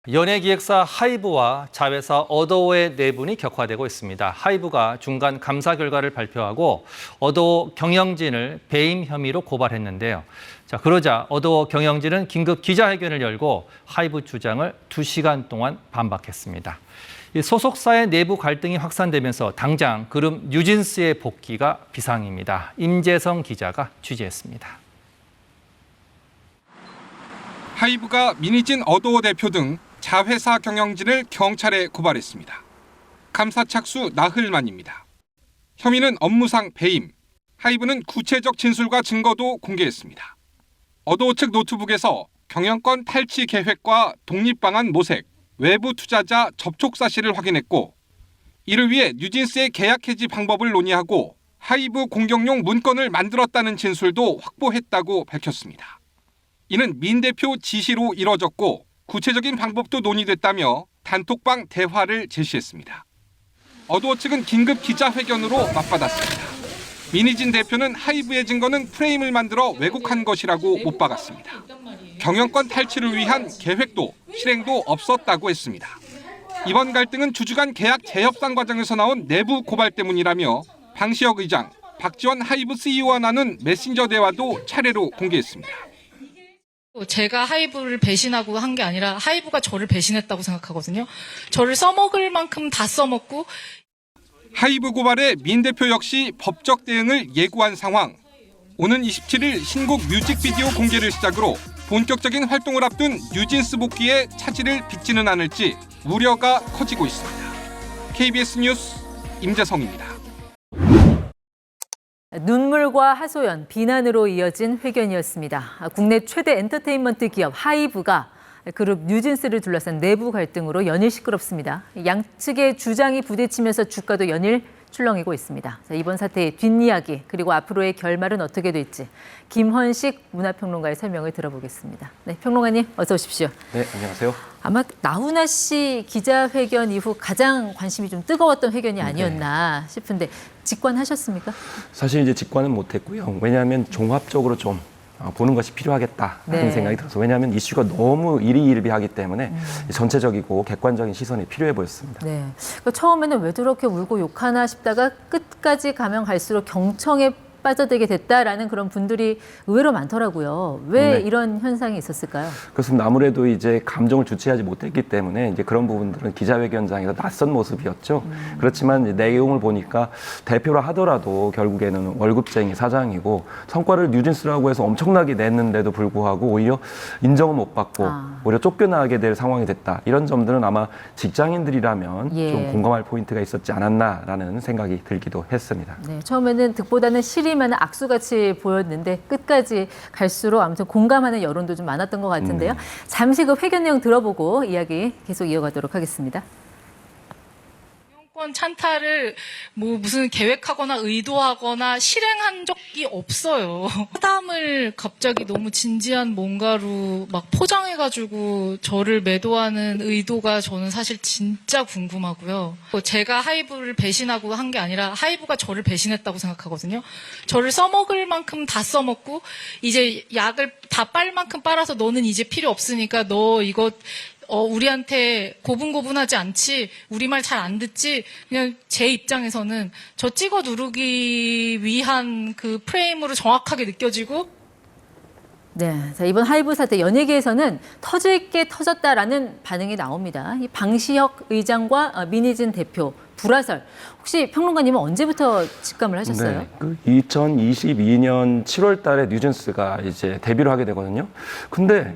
연예기획사 하이브와 자회사 어도어의 내분이 격화되고 있습니다. 하이브가 중간 감사 결과를 발표하고 어도어 경영진을 배임 혐의로 고발했는데요. 그러자 어도어 경영진은 긴급 기자회견을 열고 하이브 주장을 2시간 동안 반박했습니다. 소속사의 내부 갈등이 확산되면서 당장 그룹 뉴진스의 복귀가 비상입니다. 임재성 기자가 취재했습니다. 하이브가 민희진 어도어 대표 등 자회사 경영진을 경찰에 고발했습니다. 감사 착수 나흘 만입니다. 혐의는 업무상 배임, 하이브는 구체적 진술과 증거도 공개했습니다. 어도어 측 노트북에서 경영권 탈취 계획과 독립방안 모색, 외부 투자자 접촉 사실을 확인했고, 이를 위해 뉴진스의 계약 해지 방법을 논의하고 하이브 공격용 문건을 만들었다는 진술도 확보했다고 밝혔습니다. 이는 민 대표 지시로 이뤄졌고 구체적인 방법도 논의됐다며 단톡방 대화를 제시했습니다. 어도어 측은 긴급 기자회견으로 맞받았습니다. 민희진 대표는 하이브의 증거는 프레임을 만들어 왜곡한 것이라고 못 박았습니다. 경영권 탈취를 위한 계획도 실행도 없었다고 했습니다. 이번 갈등은 주주간 계약 재협상 과정에서 나온 내부 고발 때문이라며 방시혁 의장, 박지원 하이브 CEO와 나눈 메신저 대화도 차례로 공개했습니다. 제가 하이브를 배신하고 한 게 아니라 하이브가 저를 배신했다고 생각하거든요. 저를 써먹을 만큼 다 써먹고. 하이브 고발에 민 대표 역시 법적 대응을 예고한 상황. 오는 27일 신곡 뮤직비디오 공개를 시작으로 본격적인 활동을 앞둔 뉴진스 복귀에 차질을 빚지는 않을지 우려가 커지고 있습니다. KBS 뉴스 임재성입니다. 눈물과 하소연, 비난으로 이어진 회견이었습니다. 국내 최대 엔터테인먼트 기업 하이브가 그룹 뉴진스를 둘러싼 내부 갈등으로 연일 시끄럽습니다. 양측의 주장이 부딪히면서 주가도 연일 출렁이고 있습니다. 이번 사태의 뒷이야기 그리고 앞으로의 결말은 어떻게 될지 김헌식 문화평론가의 설명을 들어보겠습니다. 네, 평론가님 어서 오십시오. 네, 안녕하세요. 아마 나훈아 씨 기자회견 이후 가장 관심이 좀 뜨거웠던 회견이 아니었나 싶은데 직관하셨습니까? 사실 이제 직관은 못했고요. 왜냐하면 종합적으로 좀 보는 것이 필요하겠다는 생각이 들어서, 왜냐하면 이슈가 너무 일희일비하기 때문에 전체적이고 객관적인 시선이 필요해 보였습니다. 네. 그러니까 처음에는 왜 저렇게 울고 욕하나 싶다가 끝까지 가면 갈수록 경청에 빠져들게 됐다라는 그런 분들이 의외로 많더라고요. 왜 이런 현상이 있었을까요? 그렇습니다. 아무래도 이제 감정을 주체하지 못했기 때문에 이제 그런 부분들은 기자회견장에서 낯선 모습이었죠. 그렇지만 이제 내용을 보니까 대표라 하더라도 결국에는 월급쟁이 사장이고 성과를 뉴진스라고 해서 엄청나게 냈는데도 불구하고 오히려 인정을 못 받고 오히려 쫓겨나게 될 상황이 됐다. 이런 점들은 아마 직장인들이라면 좀 공감할 포인트가 있었지 않았나라는 생각이 들기도 했습니다. 네, 처음에는 득보다는 실이 많은 악수같이 보였는데 끝까지 갈수록 아무튼 공감하는 여론도 좀 많았던 것 같은데요. 잠시 그 회견 내용 들어보고 이야기 계속 이어가도록 하겠습니다. 경영권 찬탈을 무슨 계획하거나 의도하거나 실행한 적이 없어요. 사담을 갑자기 너무 진지한 뭔가로 막 포장해가지고 저를 매도하는 의도가 저는 사실 진짜 궁금하고요. 제가 하이브를 배신하고 한 게 아니라 하이브가 저를 배신했다고 생각하거든요. 저를 써먹을 만큼 다 써먹고 이제 약을 다 빨 만큼 빨아서 너는 이제 필요 없으니까 너 이거 우리한테 고분고분하지 않지, 우리 말 잘 안 듣지, 그냥 제 입장에서는 저 찍어 누르기 위한 그 프레임으로 정확하게 느껴지고. 네, 자, 이번 하이브 사태 연예계에서는 터질 게 터졌다라는 반응이 나옵니다. 이 방시혁 의장과 민희진 대표 불화설. 혹시 평론가님은 언제부터 직감을 하셨어요? 네, 그 2022년 7월 달에 뉴진스가 이제 데뷔를 하게 되거든요. 근데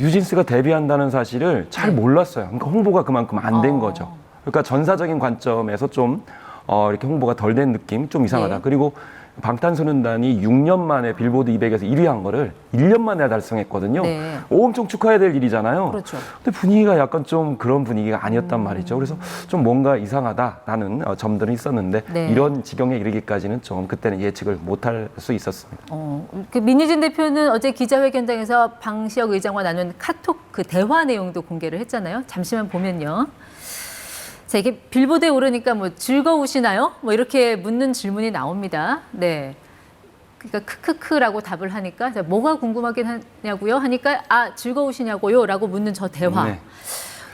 뉴진스가 데뷔한다는 사실을 잘 몰랐어요. 그러니까 홍보가 그만큼 안 된 거죠. 그러니까 전사적인 관점에서 좀 이렇게 홍보가 덜 된 느낌, 좀 이상하다. 그리고 방탄소년단이 6년 만에 빌보드 200에서 1위 한 거를 1년 만에 달성했거든요. 엄청 축하해야 될 일이잖아요. 그렇죠. 근데 분위기가 약간 좀 그런 분위기가 아니었단 말이죠. 그래서 좀 뭔가 이상하다라는 점들은 있었는데 이런 지경에 이르기까지는 좀 그때는 예측을 못할 수 있었습니다. 그 민희진 대표는 어제 기자회견장에서 방시혁 의장과 나눈 카톡 그 대화 내용도 공개를 했잖아요. 잠시만 보면요. 자, 이게 빌보드에 오르니까 즐거우시나요? 이렇게 묻는 질문이 나옵니다. 네. 그러니까 크크크라고 답을 하니까 뭐가 궁금하긴 하냐고요? 하니까 즐거우시냐고요? 라고 묻는 저 대화.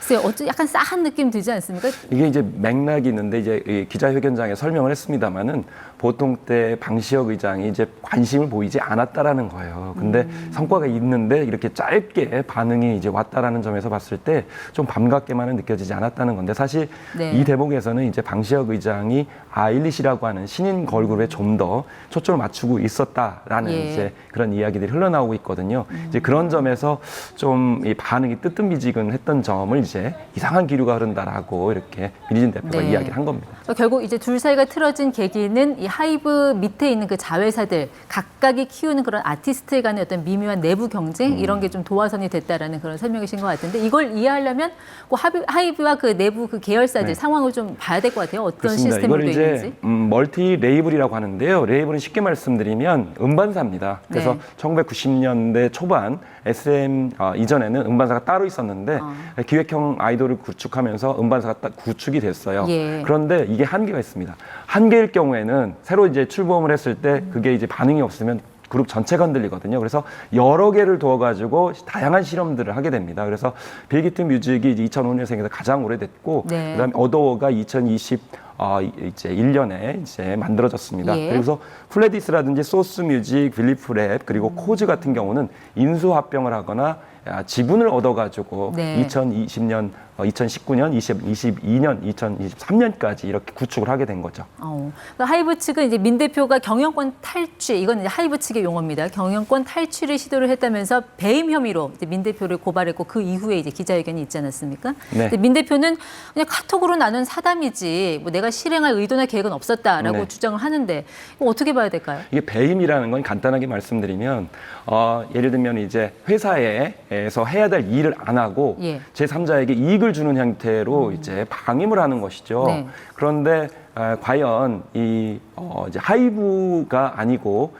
글쎄요, 약간 싸한 느낌 들지 않습니까? 이게 이제 맥락이 있는데 이제 이 기자회견장에 설명을 했습니다마는 보통 때 방시혁 의장이 이제 관심을 보이지 않았다라는 거예요. 근데 성과가 있는데 이렇게 짧게 반응이 이제 왔다라는 점에서 봤을 때 좀 반갑게만은 느껴지지 않았다는 건데 사실 네. 이 대목에서는 이제 방시혁 의장이 아일릿이라고 하는 신인 걸그룹에 좀 더 초점을 맞추고 있었다라는 예. 이제 그런 이야기들이 흘러나오고 있거든요. 이제 그런 점에서 좀 이 반응이 뜨뜻미지근했던 점을 이제 이상한 기류가 흐른다라고 이렇게 민희진 대표가 네. 이야기를 한 겁니다. 결국 이제 둘 사이가 틀어진 계기는 이 하이브 밑에 있는 그 자회사들 각각이 키우는 그런 아티스트 간의 어떤 미묘한 내부 경쟁 이런 게 좀 도화선이 됐다라는 그런 설명이신 것 같은데 이걸 이해하려면 꼭 하이브와 그 내부 그 계열사들 네. 상황을 좀 봐야 될 것 같아요. 어떤 그렇습니다. 시스템으로 이걸 되어 이제 있는지. 멀티 레이블이라고 하는데요. 레이블은 쉽게 말씀드리면 음반사입니다. 그래서 네. 1990년대 초반 SM 이전에는 음반사가 따로 있었는데 기획형 아이돌을 구축하면서 음반사가 구축이 됐어요. 예. 그런데 이게 한계가 있습니다. 한계일 경우에는 새로 이제 출범을 했을 때 그게 이제 반응이 없으면 그룹 전체가 흔들리거든요. 그래서 여러 개를 두어가지고 다양한 실험들을 하게 됩니다. 그래서 빌기트 뮤직이 2005년생에서 가장 오래됐고, 네. 그다음에 어도어가 2020 이제 1년에 이제 만들어졌습니다. 예. 그래서 플레디스라든지 소스 뮤직, 빌리프 랩 그리고 코즈 같은 경우는 인수 합병을 하거나 지분을 얻어가지고 네. 2020년, 2019년, 2022년, 2023년까지 이렇게 구축을 하게 된 거죠. 그러니까 하이브 측은 이제 민 대표가 경영권 탈취, 이건 이제 하이브 측의 용어입니다. 경영권 탈취를 시도를 했다면서 배임 혐의로 이제 민 대표를 고발했고 그 이후에 이제 기자회견이 있지 않았습니까? 네. 근데 민 대표는 그냥 카톡으로 나눈 사담이지 뭐 내가 실행할 의도나 계획은 없었다라고 네. 주장을 하는데 이거 어떻게 봐야 될까요? 이게 배임이라는 건 간단하게 말씀드리면 예를 들면 이제 회사에서 해야 될 일을 안 하고 예. 제3자에게 이익을 주는 형태로 이제 방임을 하는 것이죠. 네. 그런데 과연 이 이제 하이브가 아니고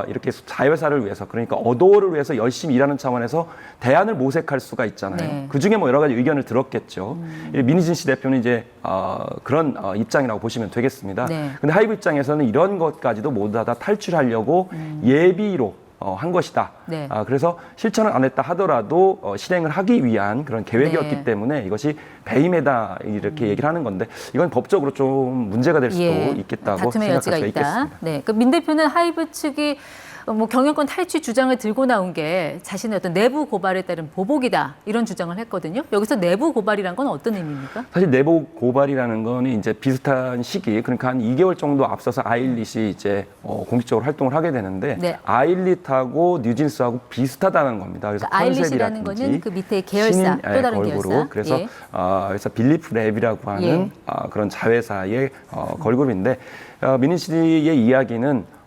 이렇게 자회사를 위해서 그러니까 어도어를 위해서 열심히 일하는 차원에서 대안을 모색할 수가 있잖아요. 네. 그 중에 뭐 여러 가지 의견을 들었겠죠. 민희진 씨 대표는 이제 그런 입장이라고 보시면 되겠습니다. 네. 근데 하이브 입장에서는 이런 것까지도 모두 다 탈출하려고 예비로 한 것이다. 네. 그래서 실천을 안 했다 하더라도 실행을 하기 위한 그런 계획이었기 네. 때문에 이것이 배임이다 이렇게 얘기를 하는 건데 이건 법적으로 좀 문제가 될 수도 있겠다고 다툼의 생각할 여지가 수가 있다. 있겠습니다. 네, 그 민 대표는 하이브 측이 뭐 경영권 탈취 주장을 들고 나온 게 자신의 어떤 내부 고발에 따른 보복이다 이런 주장을 했거든요. 여기서 내부 고발이란 건 어떤 의미입니까? 사실 내부 고발이라는 거는 이제 비슷한 시기, 그러니까 한 2개월 정도 앞서서 아일릿이 이제 공식적으로 활동을 하게 되는데 네. 아일릿하고 뉴진스하고 비슷하다는 겁니다. 그래서 그러니까 아일릿이라는 컨셉이라든지 거는 그 밑에 계열사, 신인, 또 다른 걸그룹. 계열사. 그래서 예. 그래서 빌리프 랩이라고 하는 예. 그런 자회사의 걸그룹인데 민희 씨의 이야기는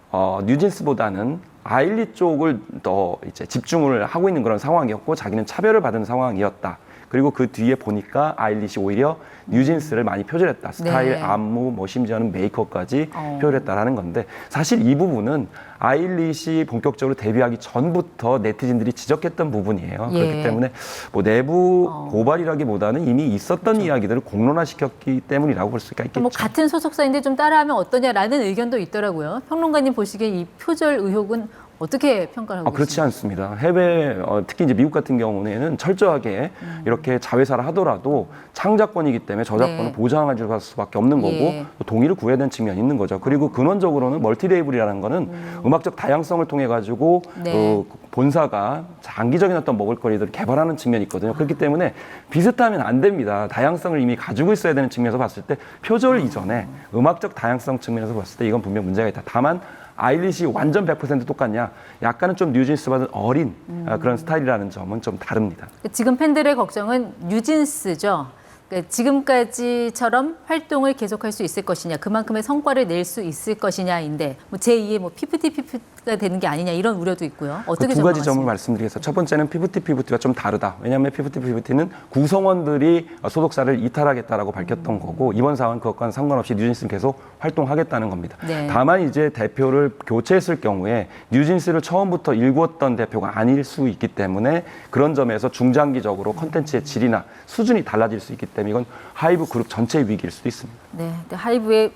뉴진스보다는 아일릿 쪽을 더 이제 집중을 하고 있는 그런 상황이었고 자기는 차별을 받은 상황이었다. 그리고 그 뒤에 보니까 아일릿이 오히려 뉴진스를 많이 표절했다. 스타일, 네. 안무, 뭐 심지어는 메이크업까지 표절했다라는 건데 사실 이 부분은 아일릿이 본격적으로 데뷔하기 전부터 네티즌들이 지적했던 부분이에요. 예. 그렇기 때문에 뭐 내부 고발이라기보다는 이미 있었던 이야기들을 공론화시켰기 때문이라고 볼 수가 있겠죠. 뭐 같은 소속사인데 좀 따라하면 어떠냐라는 의견도 있더라고요. 평론가님 보시기에 이 표절 의혹은 어떻게 평가를 하고 그렇지 있습니까? 않습니다. 해외 특히 이제 미국 같은 경우에는 철저하게 이렇게 자회사를 하더라도 창작권이기 때문에 저작권을 네. 보장해 줄 수밖에 없는 거고 예. 또 동의를 구해야 되는 측면이 있는 거죠. 그리고 근원적으로는 멀티레이블이라는 거는 음악적 다양성을 통해 가지고 네. 본사가 장기적인 어떤 먹을거리들을 개발하는 측면이 있거든요. 그렇기 때문에 비슷하면 안 됩니다. 다양성을 이미 가지고 있어야 되는 측면에서 봤을 때 표절 이전에 음악적 다양성 측면에서 봤을 때 이건 분명 문제가 있다. 다만 아일릿이 완전 100% 똑같냐? 약간은 좀 뉴진스보다는 어린 그런 스타일이라는 점은 좀 다릅니다. 지금 팬들의 걱정은 뉴진스죠. 그러니까 지금까지처럼 활동을 계속할 수 있을 것이냐, 그만큼의 성과를 낼 수 있을 것이냐인데 뭐 제2의 뭐 피프티가 되는 게 아니냐 이런 우려도 있고요. 어떻게 두 가지 점을 전망하십니까? 말씀드리겠습니다. 첫 번째는 피프티가 좀 다르다. 왜냐하면 피프티는 구성원들이 소속사를 이탈하겠다라고 밝혔던 거고 이번 사안은 그것과는 상관없이 뉴진스는 계속 활동하겠다는 겁니다. 네. 다만 이제 대표를 교체했을 경우에 뉴진스를 처음부터 일구었던 대표가 아닐 수 있기 때문에 그런 점에서 중장기적으로 콘텐츠의 질이나 수준이 달라질 수 있기 때문에 이건 하이브 그룹 전체의 위기일 수도 있습니다. 네, 하이브의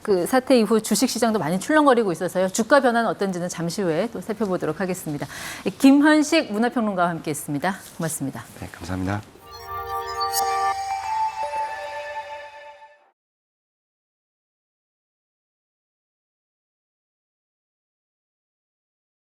그 사태 이후 주식 시장도 많이 출렁거리고 있어서요. 주가 변화는 어떤지는 잠시 후에 또 살펴보도록 하겠습니다. 김현식 문화평론가와 함께했습니다. 고맙습니다. 네, 감사합니다.